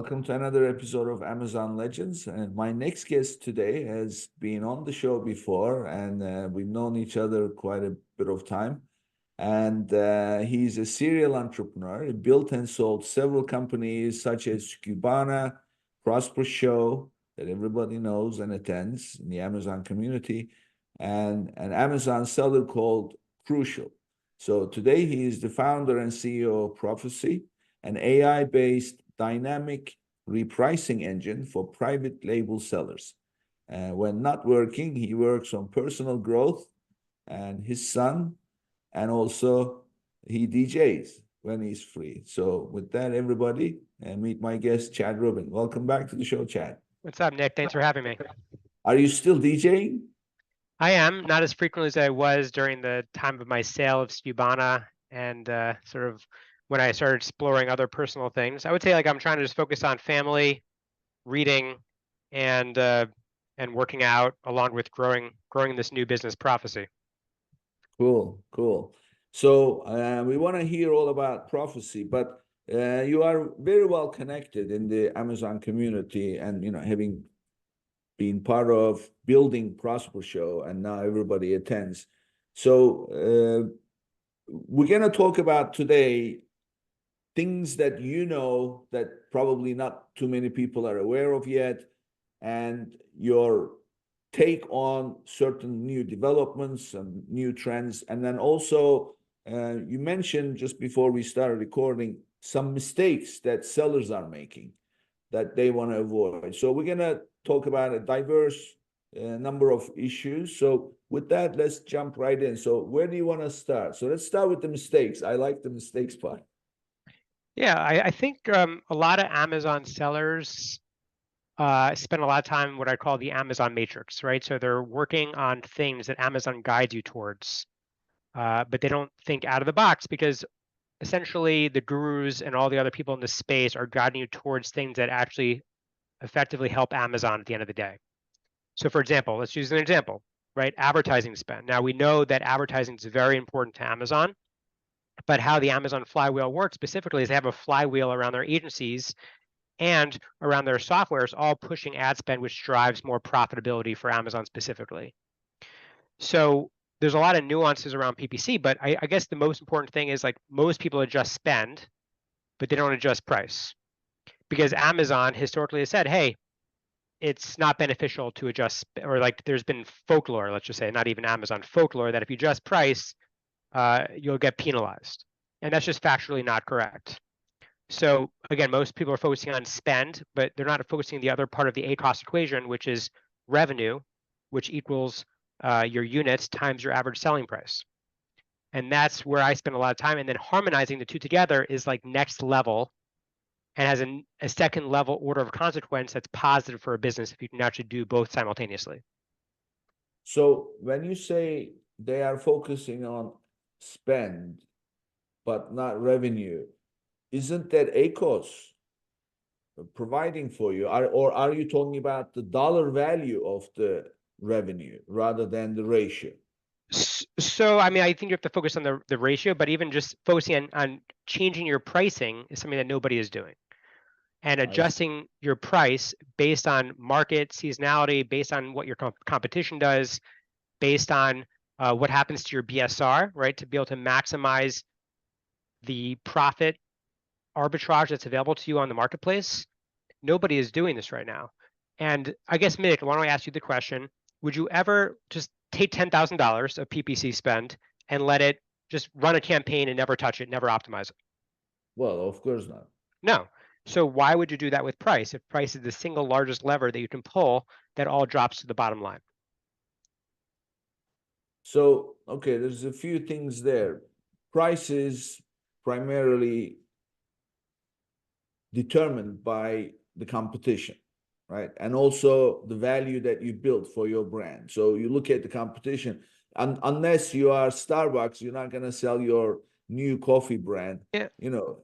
Welcome to another episode of Amazon Legends. And my next guest today has been on the show before, and we've known each other quite a bit of time. And he's a serial entrepreneur. He built and sold several companies such as Cubana, Prosper Show, that everybody knows and attends in the Amazon community, and an Amazon seller called Crucial. So today he is the founder and CEO of Prophecy, an AI-based dynamic repricing engine for private label sellers. When not working, he works on personal growth and his son, and also he DJs when he's free. So with that, everybody, meet my guest, Chad Rubin. Welcome back to the show, Chad. What's up, Nick? Thanks for having me. Are you still DJing? I am, not as frequently as I was during the time of my sale of Cubana and sort of when I started exploring other personal things. I would say I'm trying to just focus on family, reading, and working out along with growing this new business, Prophecy. Cool, cool. So we want to hear all about Prophecy, but you are very well connected in the Amazon community, and having been part of building Prosper Show, and now everybody attends. So we're going to talk about today things that that probably not too many people are aware of yet, and your take on certain new developments and new trends. And then also, you mentioned just before we started recording some mistakes that sellers are making that they want to avoid. So we're going to talk about a diverse number of issues. So with that, let's jump right in. So where do you want to start? So let's start with the mistakes. I like the mistakes part. Yeah, I think a lot of Amazon sellers spend a lot of time in what I call the Amazon matrix, right? So they're working on things that Amazon guides you towards, but they don't think out of the box because essentially the gurus and all the other people in the space are guiding you towards things that actually effectively help Amazon at the end of the day. So for example, let's use an example, right? Advertising spend. Now we know that advertising is very important to Amazon, but how the Amazon flywheel works specifically is they have a flywheel around their agencies and around their softwares, all pushing ad spend, which drives more profitability for Amazon specifically. So there's a lot of nuances around PPC, but I guess the most important thing is most people adjust spend, but they don't adjust price. Because Amazon historically has said, hey, it's not beneficial to adjust, or there's been folklore, let's just say, not even Amazon, folklore that if you adjust price, you'll get penalized. And that's just factually not correct. So again, most people are focusing on spend, but they're not focusing on the other part of the ACoS equation, which is revenue, which equals your units times your average selling price. And that's where I spend a lot of time. And then harmonizing the two together is next level and has a second level order of consequence that's positive for a business if you can actually do both simultaneously. So when you say they are focusing on spend, but not revenue, isn't that ACoS providing for you? Or are you talking about the dollar value of the revenue rather than the ratio? So, I mean, I think you have to focus on the ratio, but even just focusing on changing your pricing is something that nobody is doing. And adjusting your price based on market seasonality, based on what your competition does, based on what happens to your BSR, right? To be able to maximize the profit arbitrage that's available to you on the marketplace. Nobody is doing this right now. And I guess, Mick, why don't I ask you the question, would you ever just take $10,000 of PPC spend and let it just run a campaign and never touch it, never optimize it? Well, of course not. No. So why would you do that with price if price is the single largest lever that you can pull that all drops to the bottom line? So, okay, there's a few things there. Price is primarily determined by the competition, right? And also the value that you built for your brand. So you look at the competition, and unless you are Starbucks, you're not going to sell your new coffee brand, Yeah.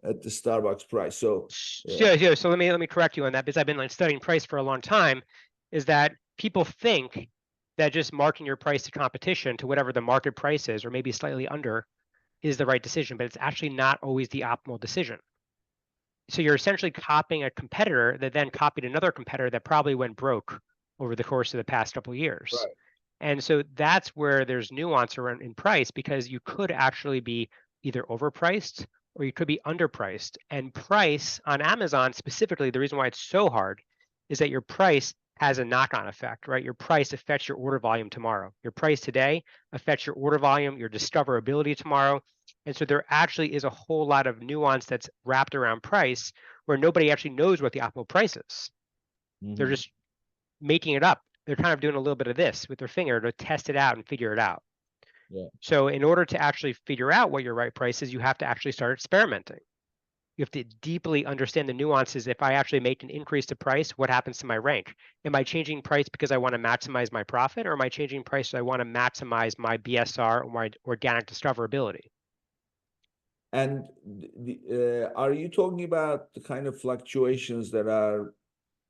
At the Starbucks price. So yeah. So let me correct you on that, because I've been studying price for a long time. Is that people think that just marking your price to competition to whatever the market price is, or maybe slightly under, is the right decision, but it's actually not always the optimal decision. So you're essentially copying a competitor that then copied another competitor that probably went broke over the course of the past couple of years. Right. And so that's where there's nuance around in price, because you could actually be either overpriced or you could be underpriced. And price on Amazon specifically, the reason why it's so hard is that your price has a knock-on effect, right? Your price affects your order volume tomorrow. Your price today affects your order volume, your discoverability tomorrow. And so there actually is a whole lot of nuance that's wrapped around price where nobody actually knows what the optimal price is. They're just making it up. They're kind of doing a little bit of this with their finger to test it out and figure it out. Yeah. So in order to actually figure out what your right price is, you have to actually start experimenting. You have to deeply understand the nuances. If I actually make an increase to price, what happens to my rank? Am I changing price because I want to maximize my profit, or am I changing price because I want to maximize my BSR or my organic discoverability? And are you talking about the kind of fluctuations that are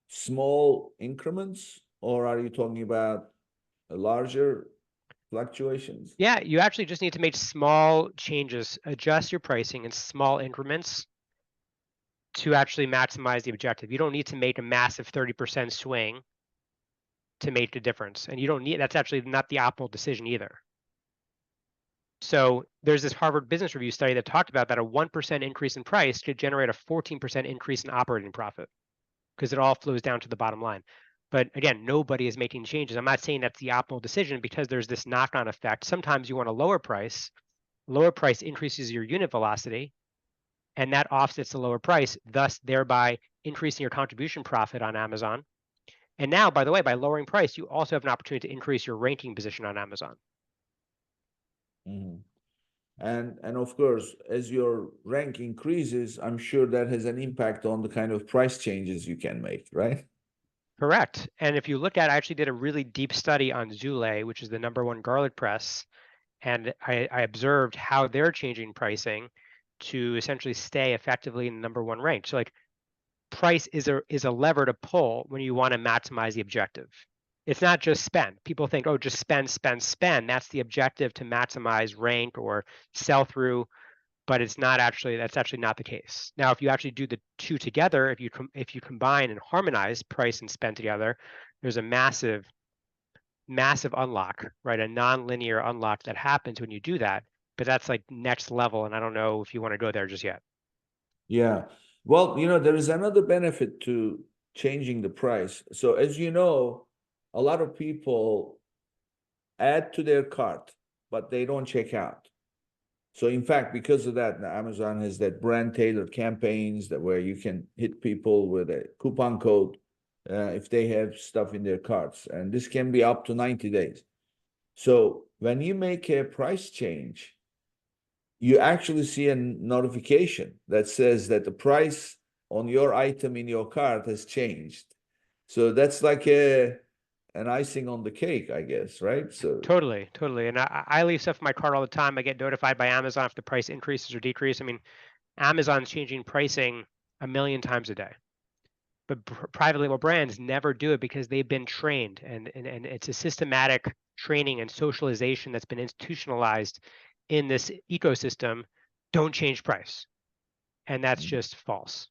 small increments, or are you talking about larger fluctuations? Yeah, you actually just need to make small changes, adjust your pricing in small increments to actually maximize the objective. You don't need to make a massive 30% swing to make a difference. And you don't need, that's actually not the optimal decision either. So there's this Harvard Business Review study that talked about that a 1% increase in price could generate a 14% increase in operating profit, because it all flows down to the bottom line. But again, nobody is making changes. I'm not saying that's the optimal decision, because there's this knock-on effect. Sometimes you want a lower price increases your unit velocity, and that offsets the lower price, thus thereby increasing your contribution profit on Amazon. And now, by the way, by lowering price, you also have an opportunity to increase your ranking position on Amazon. Mhm. And of course, as your rank increases, I'm sure that has an impact on the kind of price changes you can make, right? Correct. And if you look at, I actually did a really deep study on Zule, which is the #1 garlic press, and I observed how they're changing pricing to essentially stay effectively in the #1 rank. So like, price is a lever to pull when you want to maximize the objective. It's not just spend. People think, oh, just spend, spend, spend. That's the objective to maximize rank or sell through, but it's not actually, that's actually not the case. Now, if you actually do the two together, if you combine and harmonize price and spend together, there's a massive unlock, right? A non-linear unlock that happens when you do that. But that's like next level, and I don't know if you want to go there just yet. Yeah. Well, there is another benefit to changing the price. So as you know, a lot of people add to their cart, but they don't check out. So in fact, because of that, Amazon has that brand tailored campaigns that where you can hit people with a coupon code if they have stuff in their carts, and this can be up to 90 days. So when you make a price change, you actually see a notification that says that the price on your item in your cart has changed. So that's like an icing on the cake, I guess, right? So Totally, totally. And I leave stuff in my cart all the time. I get notified by Amazon if the price increases or decreases. I mean, Amazon's changing pricing a million times a day. But private label brands never do it because they've been trained, and it's a systematic training and socialization that's been institutionalized in this ecosystem. Don't change price. And that's just false.